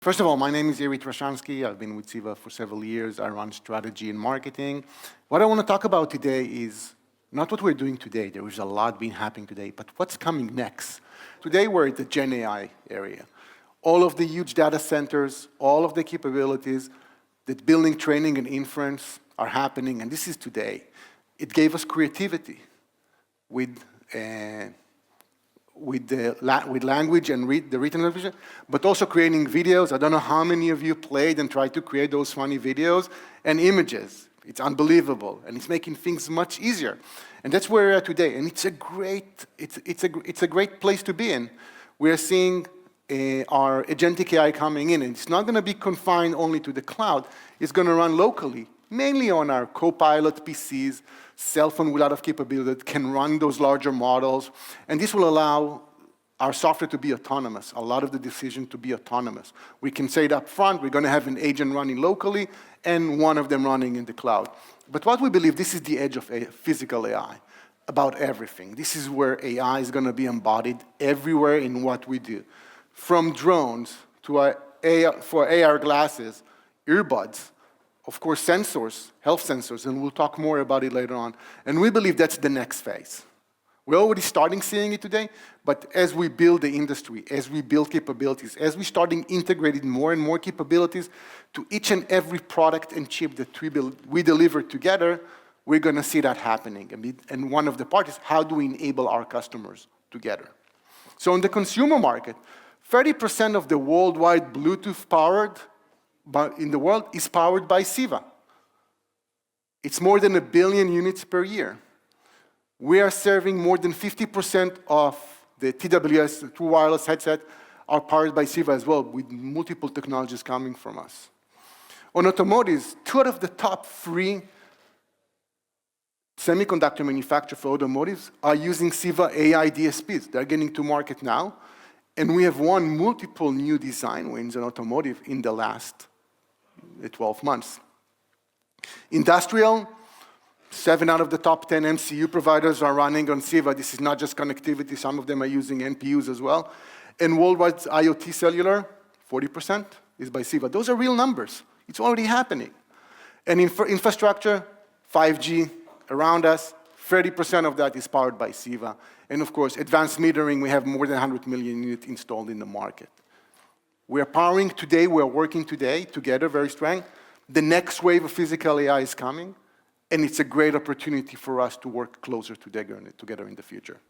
First of all, my name is Iri Trashanski. I've been with Ceva for several years. I run strategy and marketing. What I want to talk about today is not what we're doing today. There is a lot being happening today, but what's coming next. Today, we're at the GenAI area. All of the huge data centers, all of the capabilities that building, training, and inference are happening, and this is today. It gave us creativity with language and the written language, but also creating videos. I don't know how many of you played and tried to create those funny videos and images. It's unbelievable, and it's making things much easier. And that's where we're at today, and it's a great place to be in. We are seeing our Agentic AI coming in, and it's not going to be confined only to the cloud. It's going to run locally, mainly on our Copilot PCs, cell phone with a lot of capability that can run those larger models, and this will allow our software to be autonomous, a lot of the decision to be autonomous. We can say it up front, we're going to have an agent running locally and one of them running in the cloud. But what we believe, this is the edge of physical AI, about everything. This is where AI is going to be embodied everywhere in what we do. From drones to for AR glasses, earbuds, of course, sensors, health sensors, and we'll talk more about it later on. And we believe that's the next phase. We're already starting seeing it today, but as we build the industry, as we build capabilities, as we starting integrating more and more capabilities to each and every product and chip that we deliver together, we're going to see that happening. And one of the parts is how do we enable our customers together? So in the consumer market, 30% of the worldwide Bluetooth powered in the world is powered by Ceva. It's more than 1 billion units per year. We are serving more than 50% of the TWS, True Wireless headset, are powered by Ceva as well, with multiple technologies coming from us. On automotives, 2 out of the top 3 semiconductor manufacturers for automotives are using Ceva AI DSPs. They're getting to market now, and we have won multiple new design wins in automotive in the last 12 months. Industrial, 7 out of the top 10 MCU providers are running on Ceva. This is not just connectivity. Some of them are using NPUs as well. And worldwide IoT cellular, 40% is by Ceva. Those are real numbers. It's already happening. And infrastructure, 5G around us, 30% of that is powered by Ceva. And of course, advanced metering, we have more than 100 million units installed in the market. We are powering today, we are working today together very strong. The next wave of physical AI is coming, and it's a great opportunity for us to work closer together in the future.